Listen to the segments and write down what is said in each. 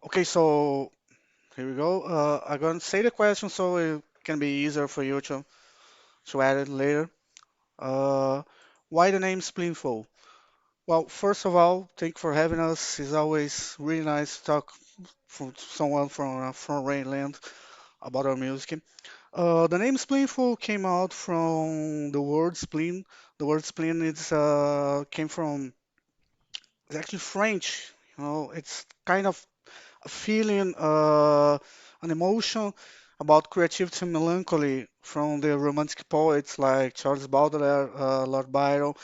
Okay, so here we go. I'm gonna say the question so it can be easier for you to add it later. Uh, why the name Spleenful? Well, first of all, thank you for having us. It's always really nice to talk from someone from Rainland about our music. The name Spleenful came out from the word spleen. The word spleen it's came from it's actually French. It's kind of a feeling, an emotion about creativity and melancholy from the romantic poets like Charles Baudelaire, Lord Byron,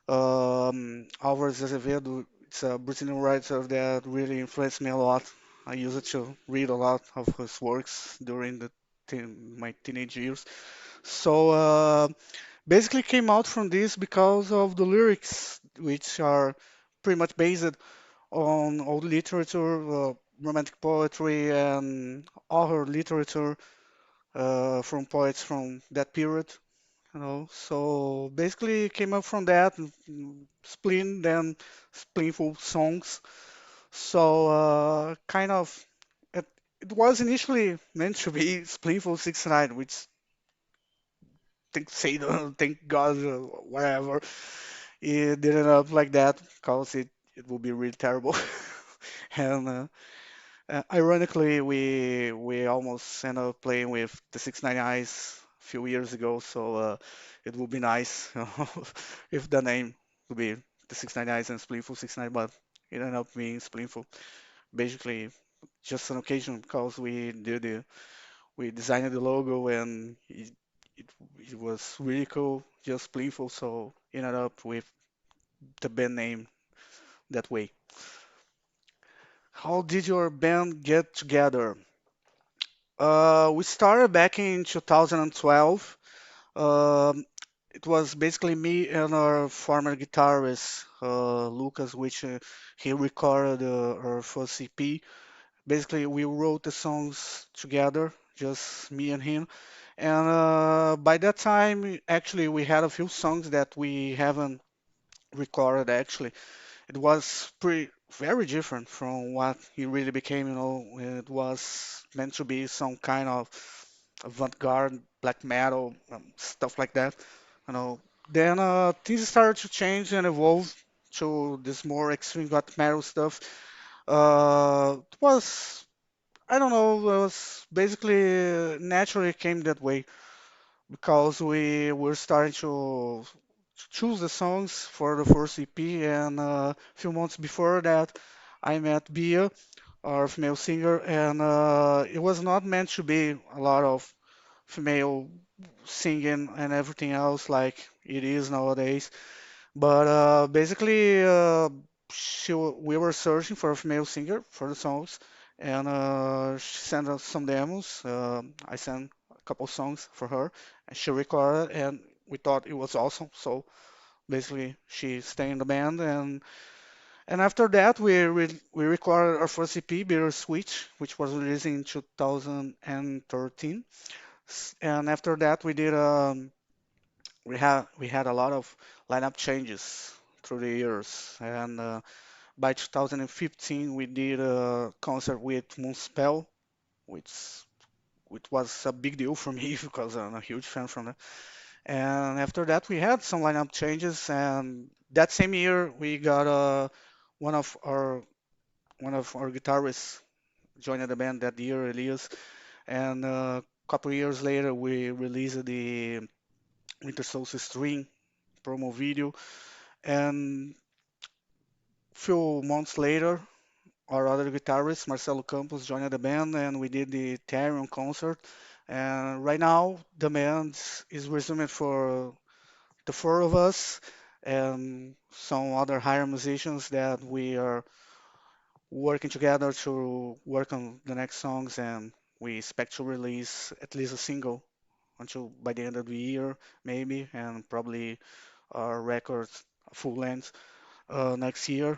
Álvares Azevedo. It's a Brazilian writer that really influenced me a lot. I used to read a lot of his works during my teenage years. So basically came out from this because of the lyrics, which are pretty much based on old literature, romantic poetry, and other literature from poets from that period. So basically, it came up from that, spleen, then spleenful songs. So kind of, it, it was initially meant to be Spleenful 69, which thank Satan, thank God, whatever. It didn't end up like that because it would be really terrible. And ironically, we almost ended up playing with the 69 Eyes a few years ago, so it would be nice if the name would be the 69 Eyes and Spleenful 69, but it ended up being Spleenful. Basically, just an occasion because we designed the logo and it, it was really cool, just Spleenful, so it ended up with the band name that way. How did your band get together? We started back in 2012. Um, it was basically me and our former guitarist, Lucas, which he recorded our first EP. Basically, we wrote the songs together, just me and him. And by that time, actually, we had a few songs that we haven't recorded actually. It was pretty very different from what he really became. It was meant to be some kind of avant-garde black metal, stuff like that. You know. Then things started to change and evolve to this more extreme black metal stuff. It was, I don't know, it was basically naturally came that way because we were starting to choose the songs for the first EP, and a few months before that, I met Bia, our female singer, and it was not meant to be a lot of female singing and everything else like it is nowadays. But basically, we were searching for a female singer for the songs, and she sent us some demos. I sent a couple songs for her, and she recorded, and we thought it was awesome. So basically, she stayed in the band, and after that, we recorded our first EP, Bittersweet, which was released in 2013. And after that, we had a lot of lineup changes through the years, and by 2015 we did a concert with Moonspell, which which was a big deal for me because I'm a huge fan from them. And after that we had some lineup changes, and that same year we got one of our one of our guitarists joined the band that year, Elias, and a couple years later we released the Winter Solstice String promo video, and few months later our other guitarist, Marcelo Campos, joined the band and we did the Therion concert. And right now, the band is resuming for the four of us and some other higher musicians that we are working together to work on the next songs. And we expect to release at least a single until by the end of the year, maybe, and probably our record full length next year.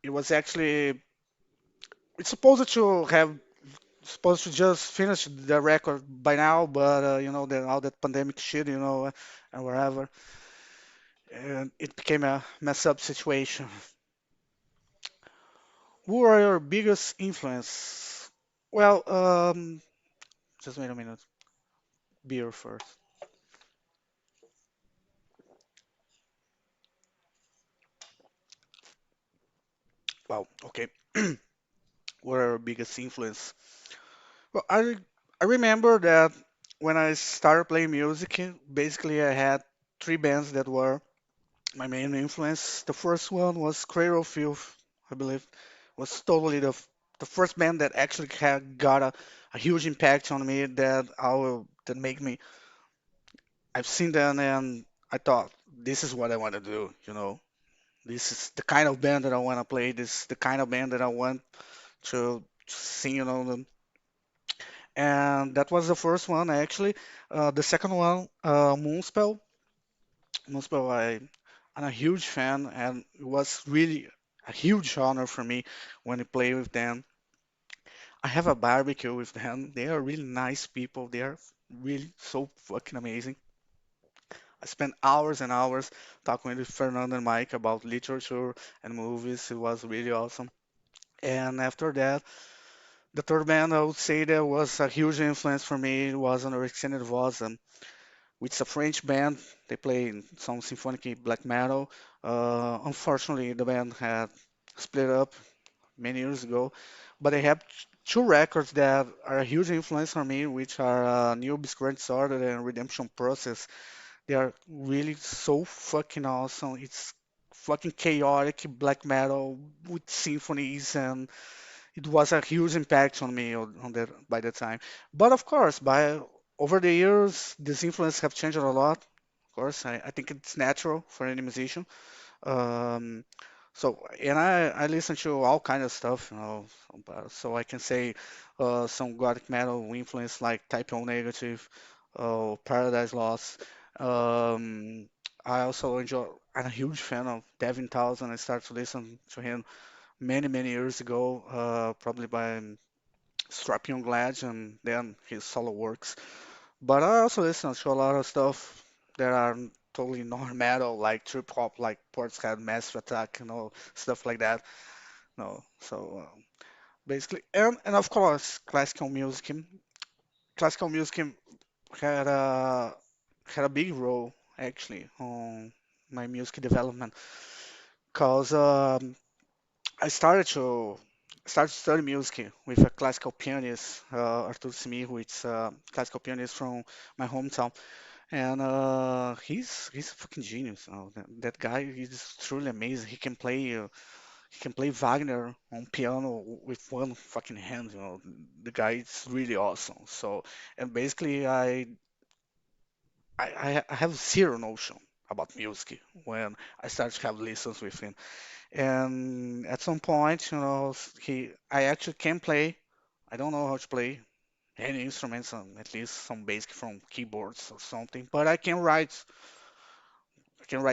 It was actually it's supposed to just finish the record by now, but all that pandemic shit, and wherever, and it became a mess up situation. Who are your biggest influence? Well, just wait a minute. Beer first. Wow, okay. What are your biggest influence? Well, I remember that when I started playing music, basically I had three bands that were my main influence. The first one was Cradle of Filth, I believe, was totally the first band that actually had got a huge impact on me that made me. I've seen them and I thought this is what I want to do. This is the kind of band that I want to play. This is the kind of band that I want to sing. And that was the first one actually. The second one, Moonspell. Moonspell, I'm a huge fan, and it was really a huge honor for me when I play with them. I have a barbecue with them. They are really nice people. They are really so fucking amazing. I spent hours and hours talking with Fernando and Mike about literature and movies. It was really awesome. And after that, the third band I would say that was a huge influence for me was Anorexia Nervosa, which is a French band. They play some symphonic black metal. Unfortunately, the band had split up many years ago, but they have two records that are a huge influence on me, which are New Obscurant Disorder and Redemption Process. They are really so fucking awesome. It's fucking chaotic black metal with symphonies, and it was a huge impact on me on that by that time. But of course, by over the years, this influence have changed a lot. Of course, I think it's natural for any musician. Um, and I listen to all kind of stuff, so I can say some gothic metal influence like Type O Negative, Paradise Lost. Um, I also enjoy. I'm a huge fan of Devin Townsend. I started to listen to him many years ago, probably by Strap Young Ledge and then his solo works. But I also listen to a lot of stuff that are totally non-metal, like trip hop, like Portishead, Massive Attack, stuff like that. No, so basically, and of course, classical music. Classical music had a had a big role actually on my music development, cause I started to study music with a classical pianist, Artur Smith, which is a classical pianist from my hometown. And he's a fucking genius. That guy is truly amazing. He can play Wagner on piano with one fucking hand. The guy is really awesome. So and basically I have zero notion about music when I started to have lessons with him. And at some point, I actually can play. I don't know how to play any instruments, at least some basic from keyboards or something, but I can write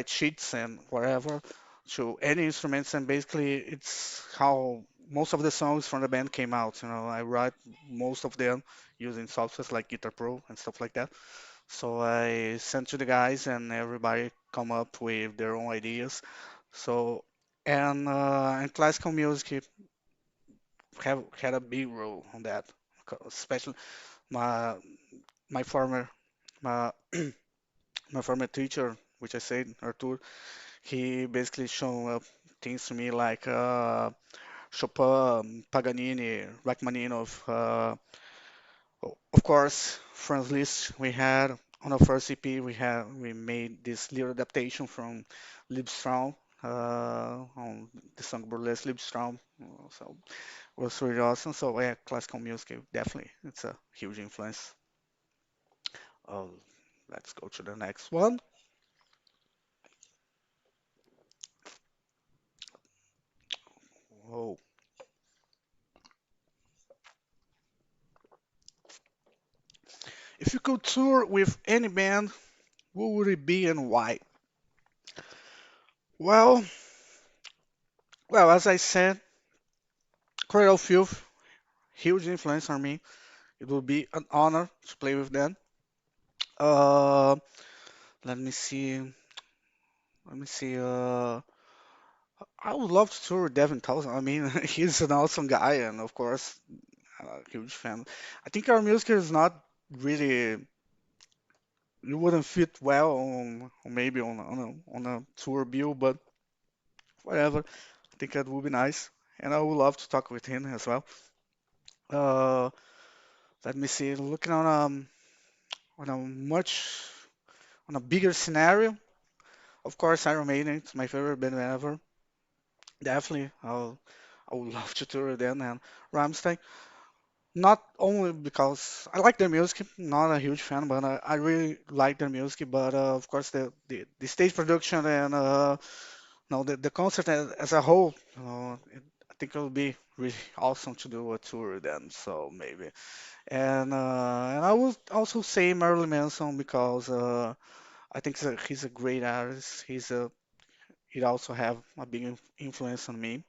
sheets and whatever to any instruments, and basically it's how most of the songs from the band came out. I write most of them using softwares like Guitar Pro and stuff like that. So I sent to the guys, and everybody come up with their own ideas. So and classical music have had a big role on that, especially my my former my, my former teacher, which I said Artur. He basically shown up things to me like Chopin, Paganini, Rachmaninoff. Of course, Franz Liszt. We had on our first EP, we made this little adaptation from Liebstraum on the song Burlesque Liebstraum. So it was really awesome. So yeah, classical music definitely it's a huge influence. Uh, let's go to the next one. Oh, if you could tour with any band, who would it be and why? Well, well, as I said, Cradle of Filth, huge influence on me. It would be an honor to play with them. Uh, let me see. Let me see. I would love to tour Devin Townsend. I mean, he's an awesome guy, and of course, I'm a huge fan. I think our music is not really, it wouldn't fit well on maybe on a tour bill, but whatever. I think that would be nice, and I would love to talk with him as well. Uh, Let me see. Looking on a much on a bigger scenario, of course, Iron Maiden. It's my favorite band ever. Definitely, I would love to tour them and Rammstein. Not only because I like their music, not a huge fan, but I really like their music. But of course, the stage production and no, the concert as a whole, I think it would be really awesome to do a tour with them. So maybe, and I would also say Marilyn Manson because I think he's a great artist. He also have a big influence on me.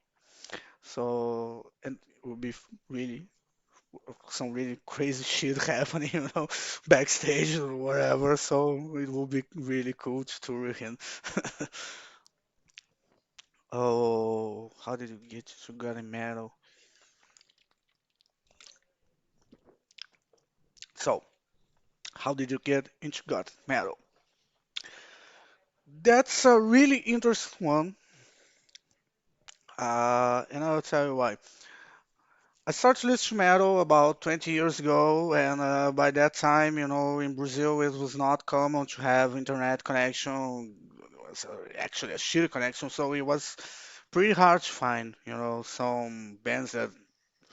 So and it would be really some really crazy shit happening, backstage or whatever. So it will be really cool to tour with him. Oh, how did you get to got metal? So, how did you get into got metal? That's a really interesting one, and I'll tell you why. I started listening to metal about 20 years ago, and by that time, in Brazil, it was not common to have internet connection. It was actually a shitty connection, so it was pretty hard to find, some bands that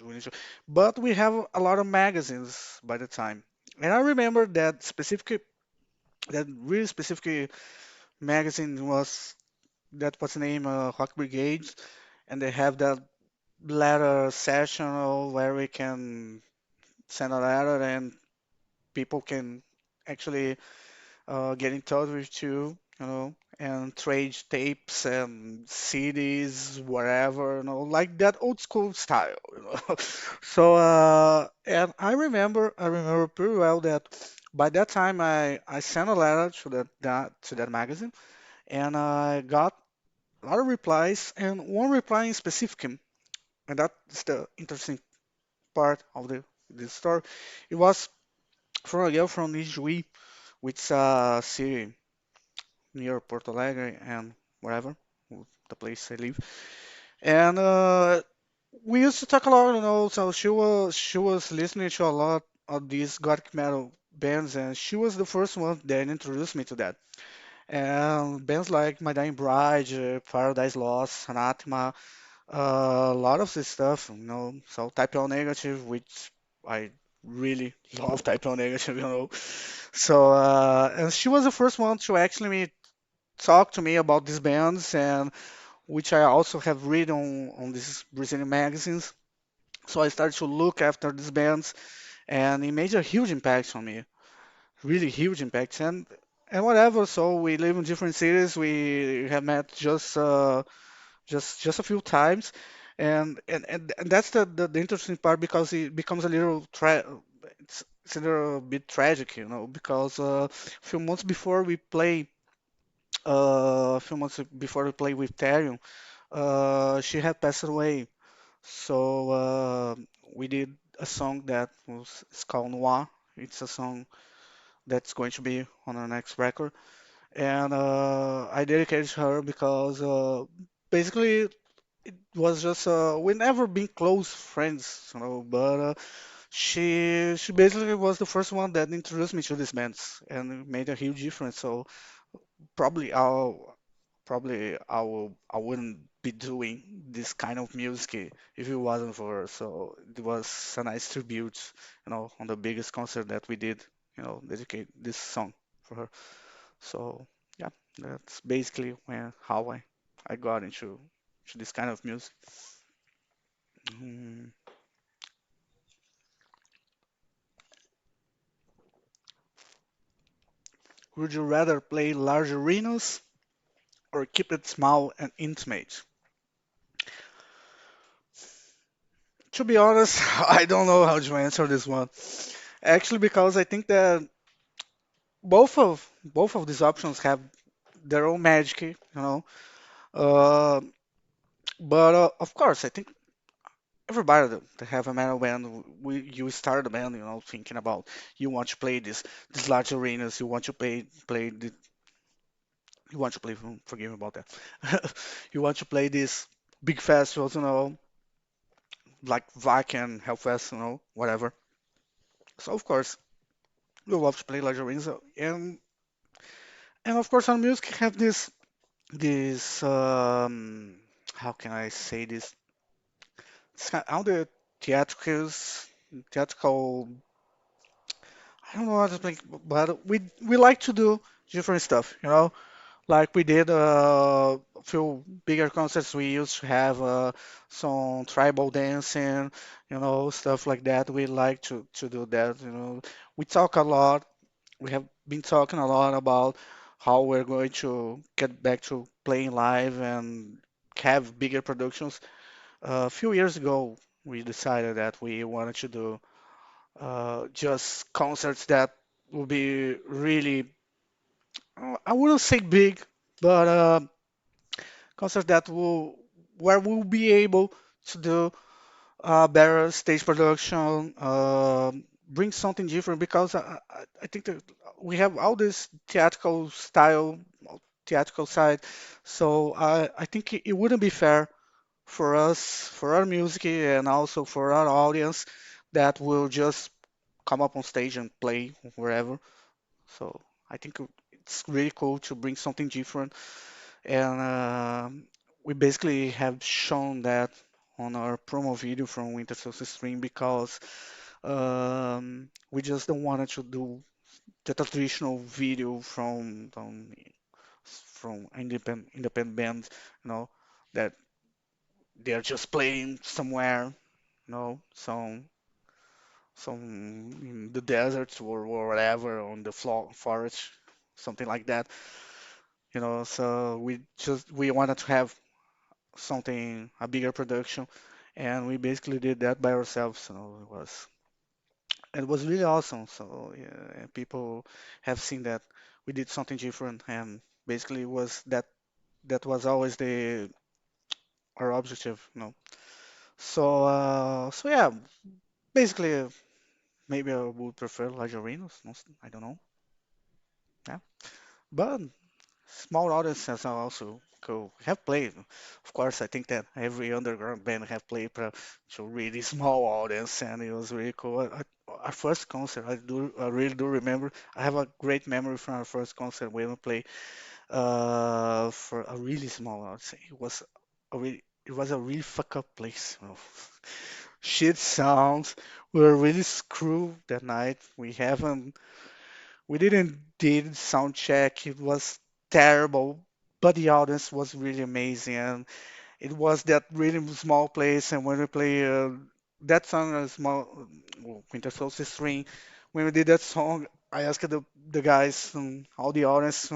we need to. But we have a lot of magazines by the time, and I remember that really specific magazine was named Rock Brigade, and they have that letter session where we can send a letter and people can actually get in touch with you, and trade tapes and CDs, whatever, like that old school style. So, and I remember pretty well that by that time I sent a letter to that magazine, and I got a lot of replies, and one reply in specific, and that's the interesting part of the story. It was from a girl from Ijuí, which is a city near Porto Alegre and wherever, the place I live. And we used to talk a lot, so she was listening to a lot of these gothic metal bands, and she was the first one that introduced me to that. And bands like My Dying Bride, Paradise Lost, Anathema, a lot of this stuff, so Type O Negative, which I really love Type O Negative. So, and she was the first one to actually talk to me about these bands, and which I also have read on these Brazilian magazines. So I started to look after these bands, and it made a huge impact on me, really huge impact. And whatever. So we live in different cities. We have met just a few times, and that's the interesting part because it becomes it's a little bit tragic, because a few months before we play with Therion, she had passed away. So we did a song that was it's called Noir. It's a song that's going to be on our next record, and I dedicated to her because basically it was just we never been close friends, but she basically was the first one that introduced me to these bands and it made a huge difference. So probably I wouldn't be doing this kind of music if it wasn't for her. So it was a nice tribute, on the biggest concert that we did, dedicate this song for her. So yeah, that's basically how I got into this kind of music. Mm. Would you rather play large arenas or keep it small and intimate? To be honest, I don't know how to answer this one. Actually, because I think that both of these options have their own magic, you know. Uh, But of course, I think everybody that have a metal band, you start a band, thinking about you want to play these large arenas, you want to play. Forgive me about that. You want to play these big festivals, like Vakin, Hellfest, whatever. So of course, we love to play large arenas, and of course, our music have this how can I say this? All the theatricals, theatrical. I don't know how to explain, but we like to do different stuff, Like we did a few bigger concerts. We used to have some tribal dancing, stuff like that. We like to do that. We talk a lot. We have been talking a lot about how we're going to get back to playing live and have bigger productions. A few years ago, we decided that we wanted to do just concerts that will be really, I wouldn't say big, but concerts that will where we'll be able to do better stage production, bring something different because I think that we have all this theatrical style, theatrical side, so I think it wouldn't be fair for us, for our music, and also for our audience that will just come up on stage and play wherever. So I think it's really cool to bring something different, and we basically have shown that on our promo video from Winter Solstice Stream because we just don't want to do the traditional video from independent bands, you know, that they're just playing somewhere, some in the deserts or whatever on the forest, something like that, So we wanted to have something a bigger production, and we basically did that by ourselves. So it was really awesome. So yeah, and people have seen that we did something different, and basically that was always the our objective. So yeah, basically maybe I would prefer large arenas. I don't know. Yeah, but small audiences are also cool. Have played, of course. I think that every underground band have played to really small audience, and it was really cool. Our first concert, I really do remember. I have a great memory from our first concert when we played for a really small audience. It was a really fuck up place. Shit sounds. We were really screwed that night. We didn't did sound check. It was terrible, but the audience was really amazing, and it was that really small place. And when we play that song, Winter Solstice String, when we did that song, I asked the guys, all the audience,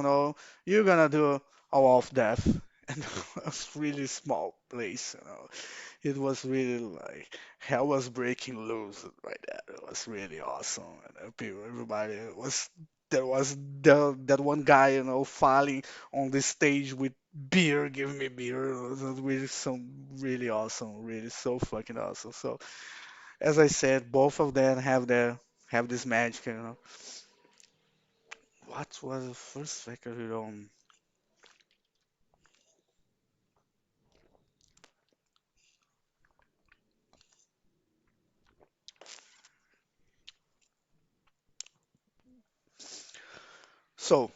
you're gonna do a wall of death, and it was really small place. It was really like hell was breaking loose right there. It was really awesome, and everybody was there was that one guy, falling on the stage with beer, giving me beer. It was really some really awesome, really so fucking awesome. So as I said, both of them have this magic. What was the first record we on? So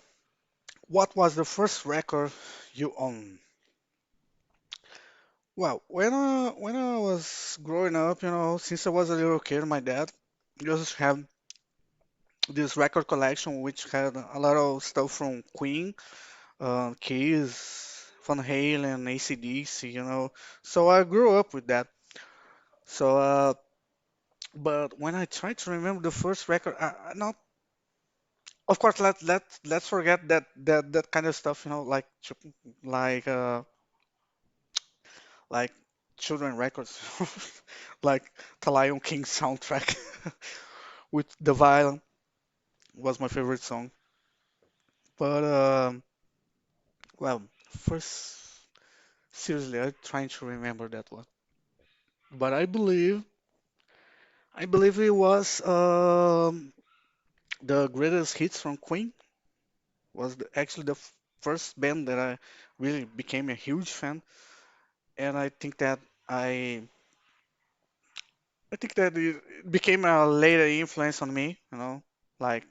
what was the first record you owned? Well, when I was growing up, since I was a little kid, my dad used to have this record collection which had a lot of stuff from Queen, Kiss, Van Halen, AC/DC. So I grew up with that. So, but when I try to remember the first record, not, of course, let's forget that kind of stuff, like uh, like children records, like the Lion King soundtrack with the violin was my favorite song. But well, first. Seriously, I'm trying to remember that one. But I believe it was the greatest hits from Queen was actually the first band that I really became a huge fan, and I I think that it became a later influence on me, like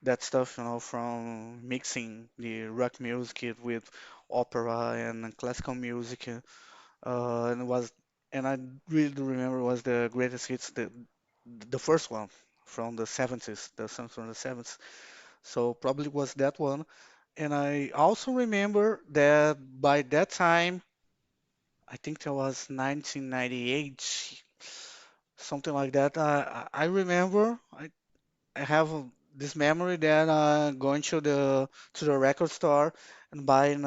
that stuff, from mixing the rock music with opera and classical music, and it was, and I really do remember it was the greatest hits, the first one from the 70s, the songs from the 70s. So probably was that one. And I also remember that by that time, I think that was 1998, something like that. I remember I have this memory that going to the record store and buying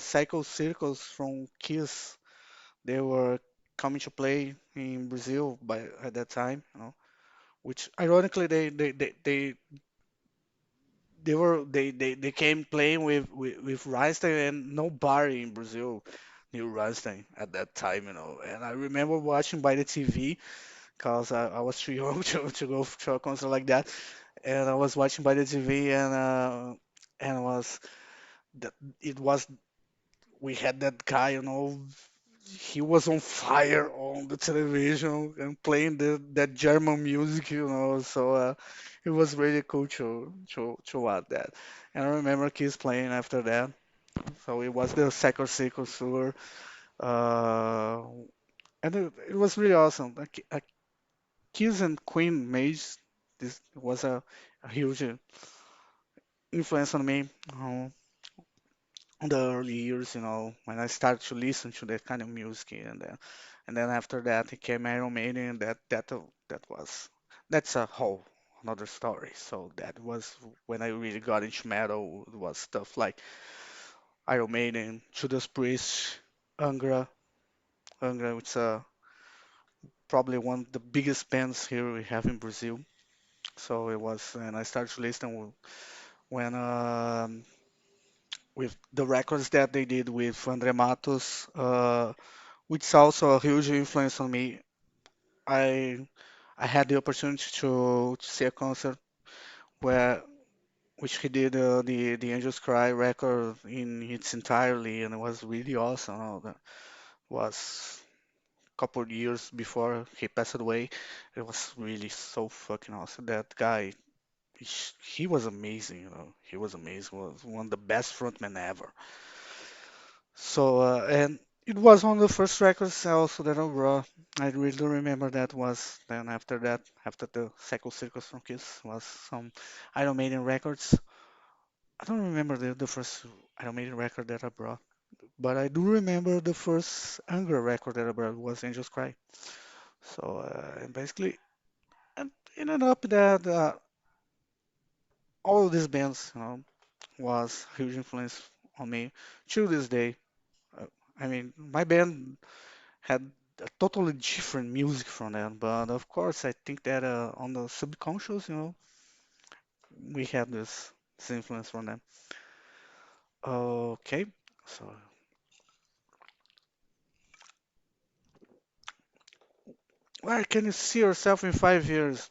Cycle Circles from Kiss. They were coming to play in Brazil by at that time, which ironically they came playing with Rammstein, and nobody in Brazil knew Rammstein at that time, And I remember watching by the TV because I was too young to go to a concert like that, and I was watching by the TV, and that it was we had that guy, he was on fire on the television and playing that German music, So it was really cool to watch that. And I remember Kiss playing after that. So it was the Second Circle tour, uh, and it was really awesome. Kiss and Queen made this was a huge influence on me. On the early years, when I started to listen to that kind of music, and then after that it came Iron Maiden, and that's a whole another story. So that was when I really got into metal. It was stuff like Iron Maiden, Judas Priest, Angra, which is probably one of the biggest bands here we have in Brazil. So it was, and I started to listen when with the records that they did with Andre Matos. Which is also a huge influence on me. I I had the opportunity to see a concert where which he did the Angels Cry record in its entirely, and it was really awesome. That was a couple of years before he passed away. It was really so fucking awesome. That guy, he was amazing. He was amazing. Was one of the best frontmen ever. So, and it was one of the first records also that I brought. I really do remember that was then after that, after the Psycho Circus from Kiss, was some Iron Maiden records. I don't remember the first Iron Maiden record that I brought, but I do remember the first Angra record that I brought was Angels Cry. So, and basically, and it ended up that all of these bands, was huge influence on me to this day. Uh, I mean, my band had a totally different music from them. But of course, I think that on the subconscious, we have this influence from them. Okay, so where can you see yourself in 5 years?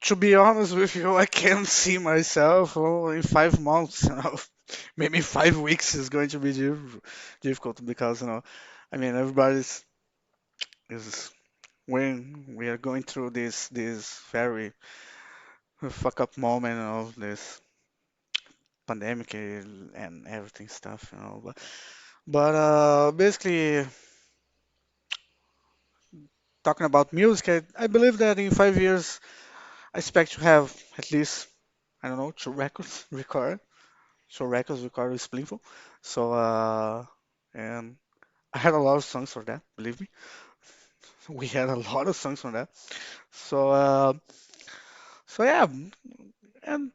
To be honest with you, I can't see myself in 5 months. Maybe 5 weeks is going to be difficult because I mean, everybody's is when we are going through this very fuck up moment of this pandemic and everything stuff, But basically, talking about music, I believe that in 5 years, I expect to have at least, I don't know, two records recorded. So records recorded with Spleenful. So, and I had a lot of songs for that, believe me. We had a lot of songs for that. So, so yeah, and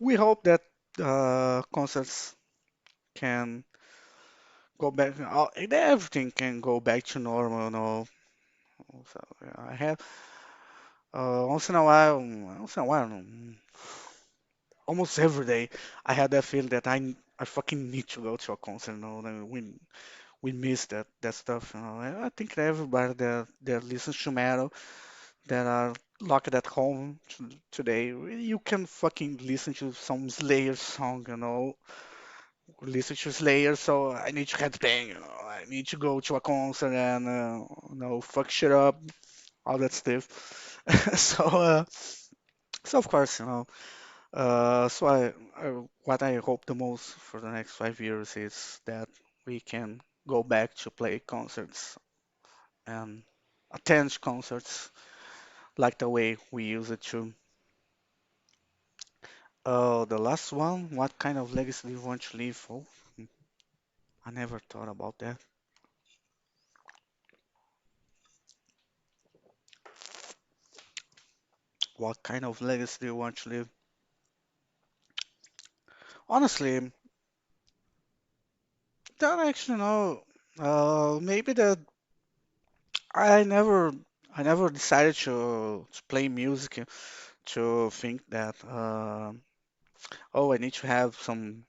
we hope that concerts can go back, everything can go back to normal, So yeah, I have once in a while, almost every day, I had that feeling that I fucking need to go to a concert. You know, and we miss that stuff. You know, and I think that everybody that listens to metal that are locked at home today, you can fucking listen to some Slayer song. You know, listen to Slayer. So I need to headbang. You know, I need to go to a concert and fuck shit up, all that stuff. So so of course, so what I hope the most for the next 5 years is that we can go back to play concerts and attend concerts like the way we used it to. The last one, what kind of legacy do you want to leave? Oh, I never thought about that. What kind of legacy do you want to leave? Honestly, don't actually know. Maybe that I never, I never decided to play music to think that oh, I need to have some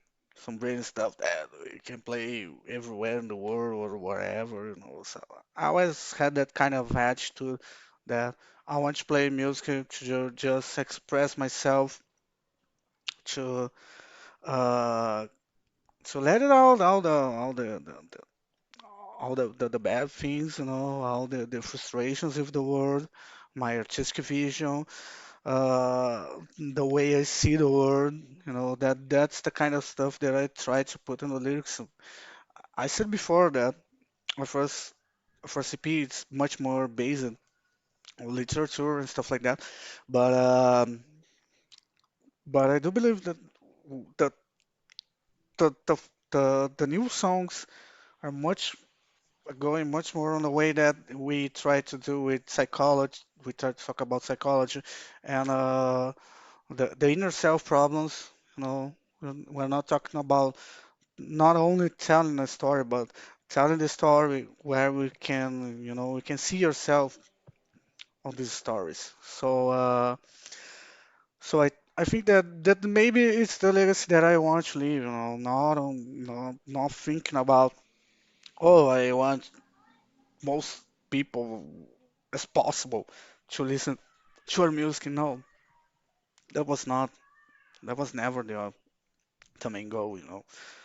brilliant stuff that we can play everywhere in the world or wherever, you know. So I always had that kind of attitude that I want to play music to just express myself, to uh to let it out, all the bad things, you know, all the frustrations of the world, my artistic vision, uh, the way I see the world, you know, that's the kind of stuff that I try to put in the lyrics. I said before that my first EP it's much more based on literature and stuff like that, but but I do believe that the the the the new songs are much going much more on the way that we try to do with psychology. We try to talk about psychology and the inner self problems. You know, we're not talking about not only telling a story, but telling the story where we can, we can see yourself on these stories. So I think that maybe it's the legacy that I want to leave. You know, not thinking about, oh, I want most people as possible to listen to our music. No, that was not, that was never the main goal.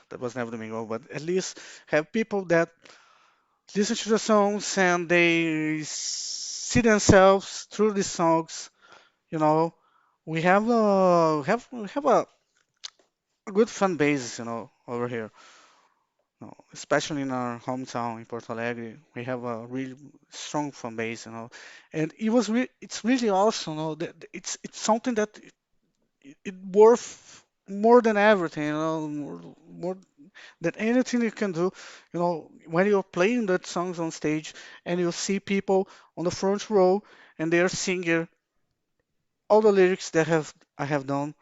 That was never the main goal. But at least have people that listen to the songs and they see themselves through the songs. You know, we have a good fan base, over here. Especially in our hometown in Porto Alegre, we have a really strong fan base. And it's really awesome. That it's something that it worth more than everything. More than anything you can do. When you're playing that songs on stage and you see people on the front row and they're singing all the lyrics that have I have done,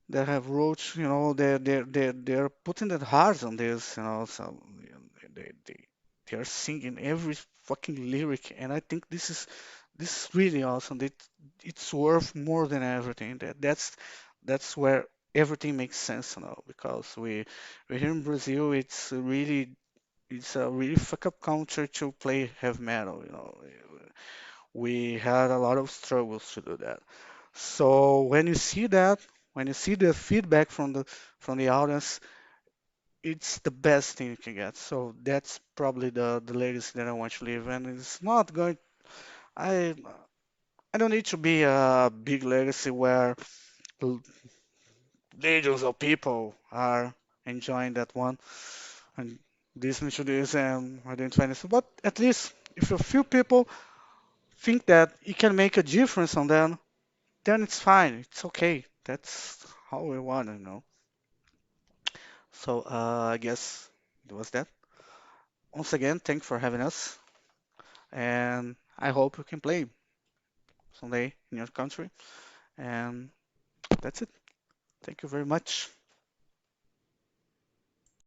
that have wrote, they're putting their hearts on this, so they are singing every fucking lyric, and I think this is really awesome. It's worth more than everything. That's where everything makes sense, because we here in Brazil, it's a really fuck up country to play heavy metal. We had a lot of struggles to do that. So when you see the feedback from the audience, it's the best thing you can get. So that's probably the legacy that I want to leave. And it's not going. I I don't need to be a big legacy where l- legions of people are enjoying that one and listening to this and identifying this. But at least if a few people think that it can make a difference on them, then it's fine. It's okay. That's how we want. So I guess it was that. Once again, thanks for having us, and I hope you can play someday in your country. And that's it. Thank you very much.